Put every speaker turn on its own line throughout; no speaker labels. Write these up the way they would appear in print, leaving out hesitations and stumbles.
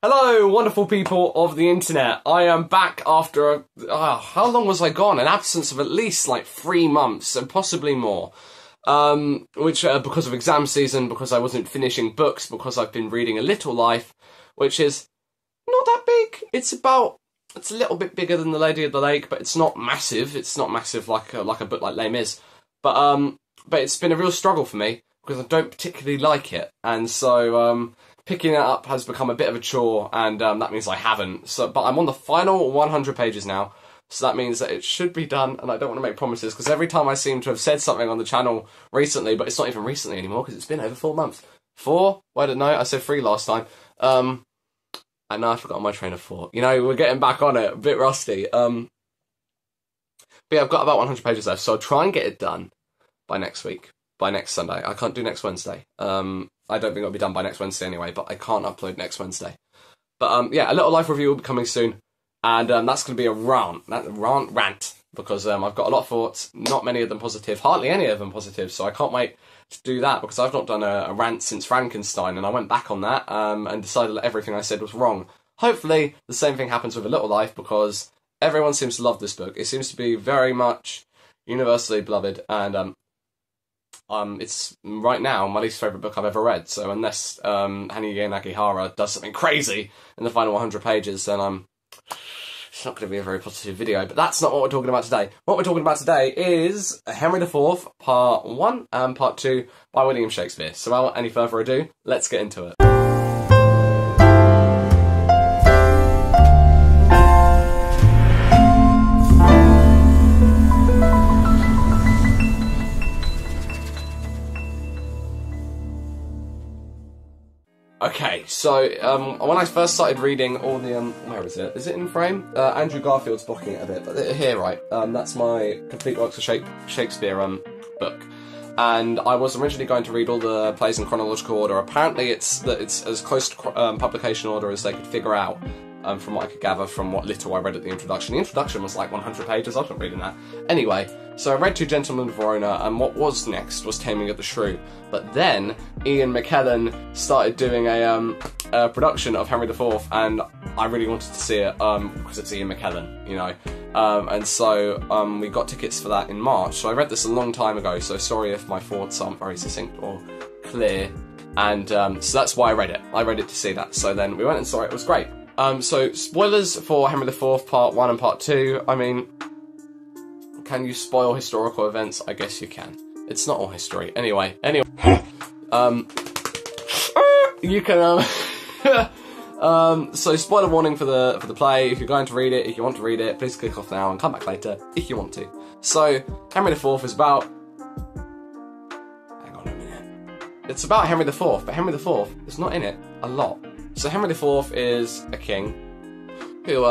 Hello, wonderful people of the internet. I am back after how long was I gone? An absence of at least like 3 months and possibly more. Which because of exam season, because I wasn't finishing books, because I've been reading A Little Life, which is not that big. It's a little bit bigger than The Lady of the Lake, but it's not massive. It's not massive like a book like Les Mis. But it's been a real struggle for me because I don't particularly like it, and so picking it up has become a bit of a chore, and that means I haven't. But I'm on the final 100 pages now, so that means that it should be done, and I don't want to make promises, because every time I seem to have said something on the channel recently, but it's not even recently anymore, because it's been over 4 months. 4? Well, I don't know, I said 3 last time. And now I've forgotten my train of thought. You know, we're getting back on it, a bit rusty. But yeah, I've got about 100 pages left, so I'll try and get it done by next week. By next Sunday. I can't do next Wednesday. I don't think it'll be done by next Wednesday anyway, but I can't upload next Wednesday. But yeah, A Little Life review will be coming soon, and that's going to be a rant, because I've got a lot of thoughts, not many of them positive, hardly any of them positive, so I can't wait to do that, because I've not done a rant since Frankenstein, and I went back on that and decided that everything I said was wrong. Hopefully the same thing happens with A Little Life, because everyone seems to love this book. It seems to be very much universally beloved, and it's right now my least favourite book I've ever read, so unless Hanyie Nagihara does something crazy in the final 100 pages, then it's not going to be a very positive video. But that's not what we're talking about today. What we're talking about today is Henry IV, Part 1 and Part 2 by William Shakespeare. So without any further ado, let's get into it. Okay, so when I first started reading all the where is it? Is it in frame? Andrew Garfield's blocking it a bit, but here, right? That's my Complete Works of Shakespeare book, and I was originally going to read all the plays in chronological order. Apparently, it's as close to publication order as they could figure out. From what I could gather from what little I read at the introduction. The introduction was like 100 pages, I was not reading that. Anyway, so I read Two Gentlemen of Verona, and what was next was Taming of the Shrew. But then, Ian McKellen started doing a production of Henry IV, and I really wanted to see it, because it's Ian McKellen, you know. And so, we got tickets for that in March. So I read this a long time ago, so sorry if my thoughts aren't very succinct or clear. And so that's why I read it. I read it to see that. So then we went and saw it, it was great. So, spoilers for Henry IV, Part 1 and Part 2. I mean, can you spoil historical events? I guess you can. It's not all history. Anyway. You can, so spoiler warning for the play. If you're going to read it, if you want to read it, please click off now and come back later if you want to. So, Henry IV is about... Hang on a minute. It's about Henry IV, but Henry IV is not in it a lot. So Henry IV is a king who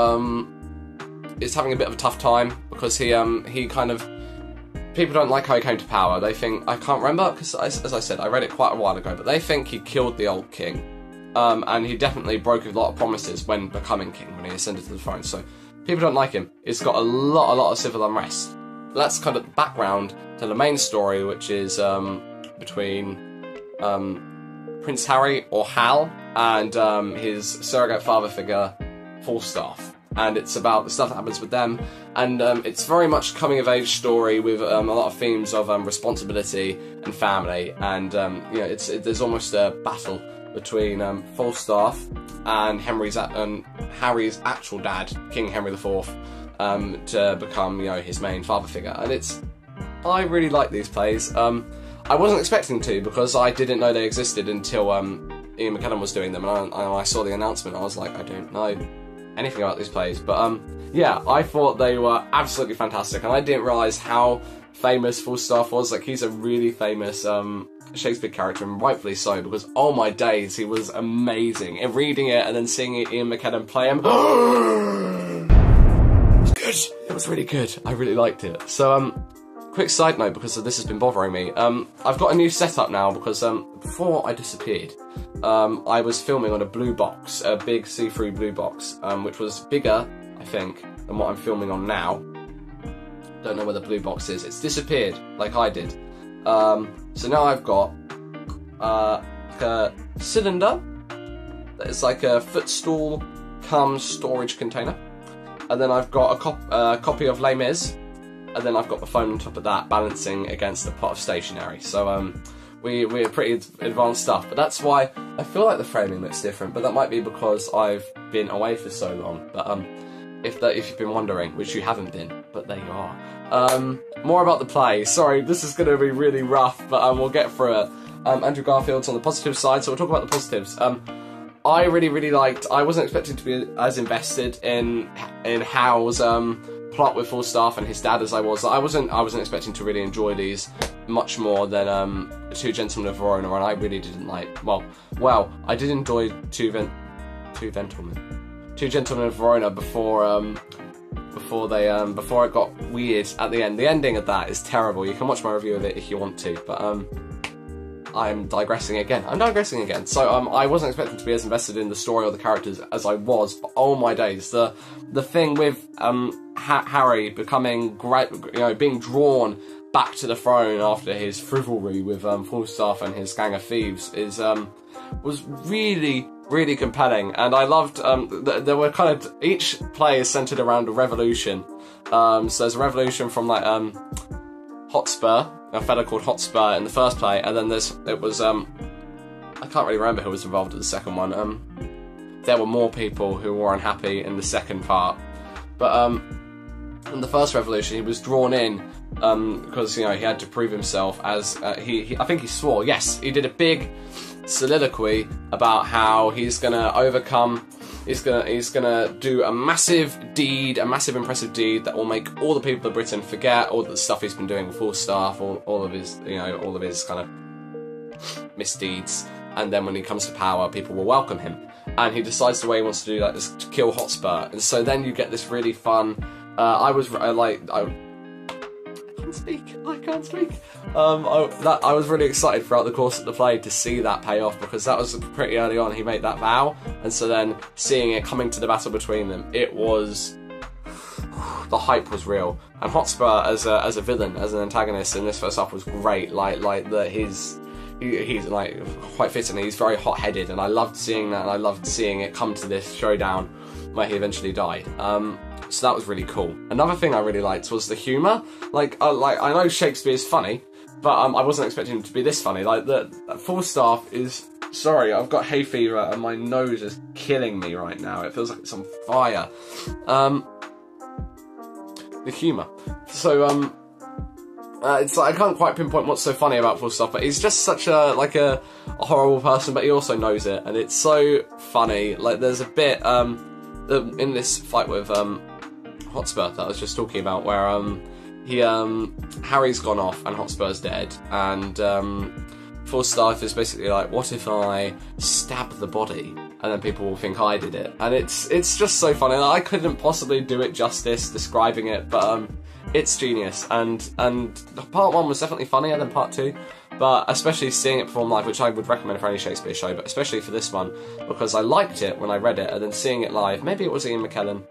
is having a bit of a tough time because he kind of, people don't like how he came to power. They think, I can't remember, because as I said, I read it quite a while ago, but they think he killed the old king, and he definitely broke a lot of promises when becoming king, when he ascended to the throne. So people don't like him. It's got a lot of civil unrest. That's kind of the background to the main story, which is between Prince Harry, or Hal, and his surrogate father figure, Falstaff. And it's about the stuff that happens with them, and it's very much a coming-of-age story with a lot of themes of responsibility and family, and you know, there's almost a battle between Falstaff and Harry's actual dad, King Henry IV, to become, you know, his main father figure. And I really like these plays. I wasn't expecting to, because I didn't know they existed until Ian McKellen was doing them, and I saw the announcement. I was like, I don't know anything about these plays, but yeah, I thought they were absolutely fantastic, and I didn't realise how famous Falstaff was. Like, he's a really famous Shakespeare character, and rightfully so, because oh my days, he was amazing. And reading it and then seeing Ian McKellen play him, it was good. It was really good. I really liked it. So quick side note, because this has been bothering me. I've got a new setup now, because before I disappeared, I was filming on a blue box, a big see-through blue box, which was bigger, I think, than what I'm filming on now. Don't know where the blue box is. It's disappeared, like I did. So now I've got like a cylinder it's like a footstool cum storage container, and then I've got a copy of Les Mis, and then I've got the phone on top of that balancing against a pot of stationery. So we're pretty advanced stuff, but that's why I feel like the framing looks different, but that might be because I've been away for so long. But if you've been wondering, which you haven't been, but there you are. More about the play. Sorry, this is going to be really rough, but we'll get through it. Andrew Garfield's on the positive side, so we'll talk about the positives. I really liked. I wasn't expecting to be as invested in Hal's plot with Falstaff and his dad as I was. I wasn't expecting to really enjoy these much more than Two Gentlemen of Verona, and I really didn't like. Well, I did enjoy Two Gentlemen of Verona before it got weird at the end. The ending of that is terrible. You can watch my review of it if you want to, but I'm digressing again. So I wasn't expecting to be as invested in the story or the characters as I was, but oh my days, the thing with Harry becoming being drawn back to the throne after his frivolry with Falstaff and his gang of thieves was really compelling, and I loved there were kind of, each play is centered around a revolution. So there's a revolution from like Hotspur, a fella called Hotspur in the first play, and then it was I can't really remember who was involved in the second one. There were more people who were unhappy in the second part, but in the first revolution he was drawn in because he had to prove himself as I think he swore. Yes, he did a big soliloquy about how he's gonna overcome. He's gonna do a massive impressive deed that will make all the people of Britain forget all the stuff he's been doing with Falstaff, all of his kind of misdeeds. And then when he comes to power, people will welcome him. And he decides the way he wants to do that is to kill Hotspur. And so then you get this really fun. I can't speak. I was really excited throughout the course of the play to see that pay off, because that was pretty early on. He made that vow, and so then seeing it coming to the battle between them, it was, the hype was real. And Hotspur as a villain, as an antagonist in this first half was great. He's like quite fitting. He's very hot-headed, and I loved seeing that, and I loved seeing it come to this showdown where he eventually died. So that was really cool. Another thing I really liked was the humour. I know Shakespeare's funny, but I wasn't expecting him to be this funny. Like the Falstaff is. Sorry, I've got hay fever and my nose is killing me right now. It feels like it's on fire. The humour. So it's like I can't quite pinpoint what's so funny about Falstaff, but he's just such a horrible person, but he also knows it, and it's so funny. Like there's a bit in this fight with Hotspur that I was just talking about, where Harry's gone off and Hotspur's dead, and Falstaff is basically like, what if I stab the body and then people will think I did it? And it's just so funny. I couldn't possibly do it justice describing it, but it's genius, and part one was definitely funnier than part two, but especially seeing it performed live, which I would recommend for any Shakespeare show, but especially for this one, because I liked it when I read it, and then seeing it live, maybe it was Ian McKellen,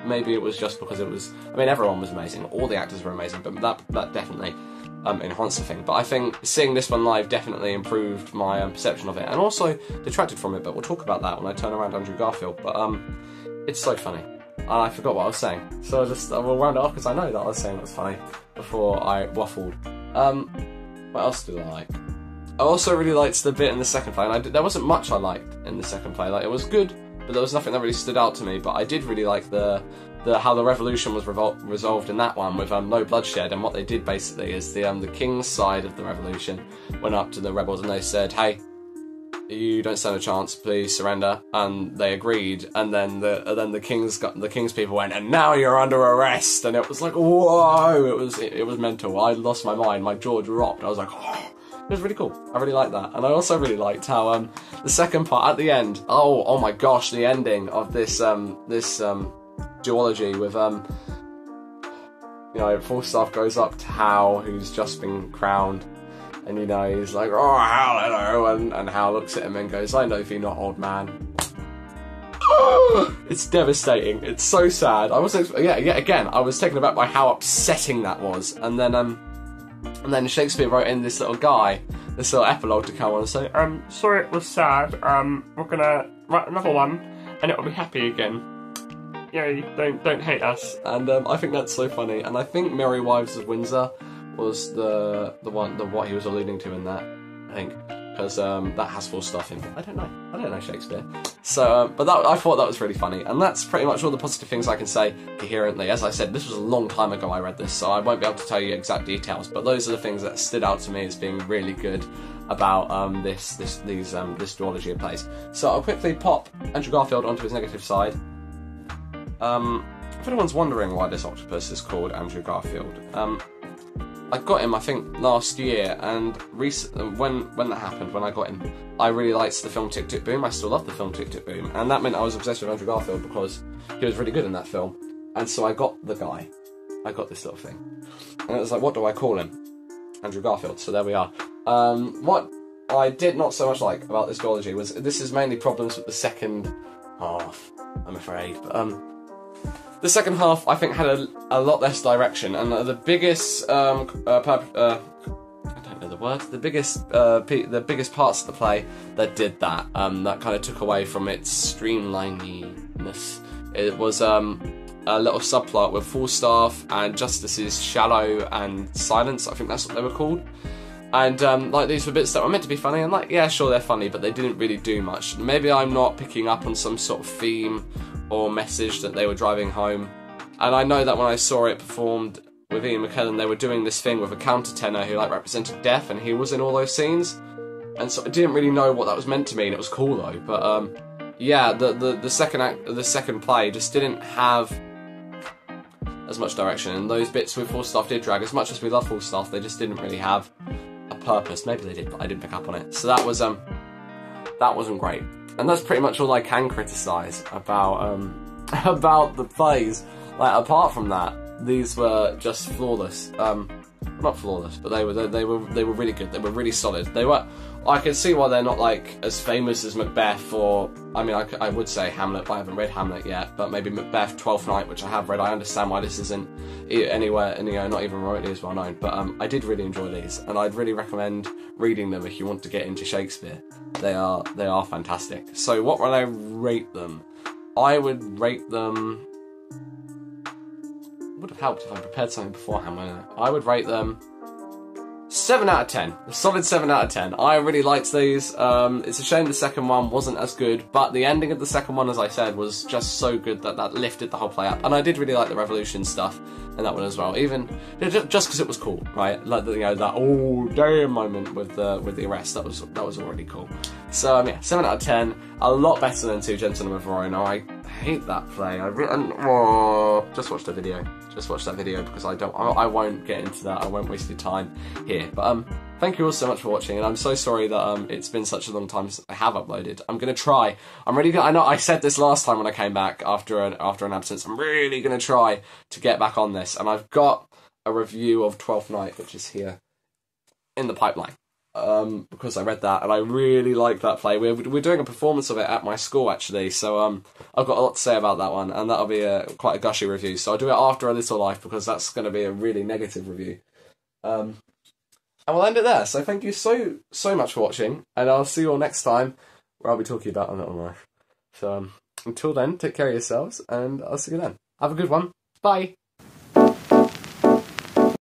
maybe it was just because it was, I mean, everyone was amazing, all the actors were amazing, but that definitely enhanced the thing. But I think seeing this one live definitely improved my perception of it, and also detracted from it, but we'll talk about that when I turn around Andrew Garfield. But it's so funny. I forgot what I was saying, so we'll round it off, because I know that I was saying it was funny before I waffled. What else did I like? I also really liked the bit in the second play, and there wasn't much I liked in the second play. Like, it was good, but there was nothing that really stood out to me. But I did really like how the revolution was resolved in that one with no bloodshed. And what they did basically is the king's side of the revolution went up to the rebels and they said, "Hey, you don't stand a chance, please surrender," and they agreed. And then the king's people went, "And now you're under arrest." And it was like, whoa, it was mental. I lost my mind, my jaw dropped. I was like, oh. It was really cool. I really liked that. And I also really liked how the second part at the end, oh my gosh, the ending of this duology with Falstaff goes up to Hal, who's just been crowned. And he's like, "Oh, Hal, hello," and Hal looks at him and goes, "I know thee not, old man." It's devastating. It's so sad. I was taken aback by how upsetting that was. And then Shakespeare wrote in this little epilogue to come on and say, "Sorry it was sad. We're gonna write another one, and it'll be happy again. Yay, don't hate us. And I think that's so funny. And I think Merry Wives of Windsor was the what he was alluding to in that, I think. Because that has full stuff in. I don't know Shakespeare. So, but I thought that was really funny, and that's pretty much all the positive things I can say coherently. As I said, this was a long time ago I read this, so I won't be able to tell you exact details. But those are the things that stood out to me as being really good about this duology of plays. So I'll quickly pop Andrew Garfield onto his negative side. If anyone's wondering why this octopus is called Andrew Garfield, I got him, I think, last year, and when that happened, when I got him, I really liked the film Tick, Tick, Boom. I still love the film Tick, Tick, Boom, and that meant I was obsessed with Andrew Garfield because he was really good in that film, and so I got the guy. I got this little thing. And it was like, what do I call him? Andrew Garfield, so there we are. What I did not so much like about this duology was, this is mainly problems with the second half, I'm afraid, but, the second half, I think, had a lot less direction, and the biggest, I don't know the word, the biggest parts of the play that did that, that kind of took away from its streamlinedness. It was a little subplot with Falstaff and Justice's Shallow and Silence, I think that's what they were called. And like, these were bits that were meant to be funny, and like, yeah, sure, they're funny, but they didn't really do much. Maybe I'm not picking up on some sort of theme or message that they were driving home. And I know that when I saw it performed with Ian McKellen, they were doing this thing with a countertenor who like represented death, and he was in all those scenes. And so I didn't really know what that was meant to mean. It was cool though. But yeah, the second play just didn't have as much direction, and those bits with Falstaff did drag. As much as we love Falstaff, they just didn't really have a purpose. Maybe they did, but I didn't pick up on it. So that wasn't great. And that's pretty much all I can criticise about about the plays. Like, apart from that, these were just flawless. Not flawless, but they were really good. They were really solid. They were. I can see why they're not like as famous as Macbeth, or I mean, I would say Hamlet, but I haven't read Hamlet yet. But maybe Macbeth, Twelfth Night, which I have read. I understand why this isn't anywhere, and not even remotely as well known. But I did really enjoy these, and I'd really recommend reading them if you want to get into Shakespeare. They are fantastic. So what would I rate them? I would rate them. It would have helped if I prepared something beforehand, wouldn't it? I would rate them 7 out of 10. A solid 7 out of 10. I really liked these. It's a shame the second one wasn't as good, but the ending of the second one, as I said, was just so good that that lifted the whole play up. And I did really like the Revolution stuff in that one as well. Even just because it was cool, right? Like that oh damn moment with the arrest. That was already cool. So yeah, 7 out of 10. A lot better than Two Gentlemen of Verona. I hate that play. Just watch the video. Just watch that video because I won't get into that. I won't waste your time here. But thank you all so much for watching, and I'm so sorry that it's been such a long time since I have uploaded. I'm gonna try. I'm really gonna. I know I said this last time when I came back after an absence. I'm really gonna try to get back on this, and I've got a review of Twelfth Night, which is here in the pipeline. Because I read that and I really like that play. We're doing a performance of it at my school actually, so I've got a lot to say about that one, and that'll be quite a gushy review. So I'll do it after A Little Life because that's going to be a really negative review. And we'll end it there. So thank you so much for watching, and I'll see you all next time where I'll be talking about A Little Life. So until then, take care of yourselves, and I'll see you then. Have a good one. Bye.